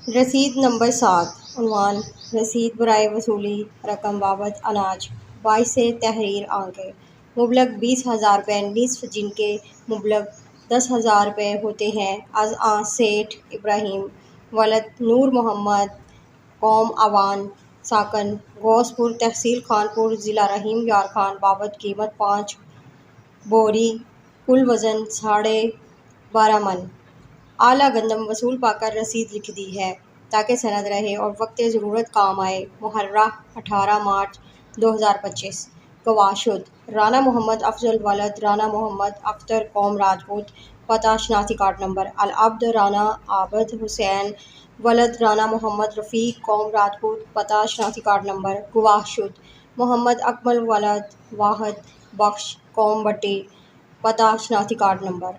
رسید نمبر 7، عنوان رسید برائے وصولی رقم بابت اناج، باعث تحریر آنکھیں، مبلغ 20,000 روپے نصف جن کے مبلغ 10,000 روپے ہوتے ہیں، از آن سیٹھ ابراہیم ولد نور محمد، قوم عوان، ساکن غوث پور، تحصیل خانپور، ضلع رحیم یار خان، بابت قیمت 5 بوری، کل وزن 12.5 من اعلیٰ گندم وصول پا کر رسید لکھ دی ہے تاکہ سند رہے اور وقت ضرورت کام آئے۔ محرہ 18 مارچ 2025۔ گواہ شد رانا محمد افضل ولد رانا محمد اختر، قوم راجپوت، پتہ شناختی کارڈ نمبر العبد رانا عابد حسین ولد رانا محمد رفیق، قوم راجپوت، پتہ شناختی کارڈ نمبر۔ گواہ شد محمد اکمل ولد واحد بخش، قوم بٹی، پتہ شناختی کارڈ نمبر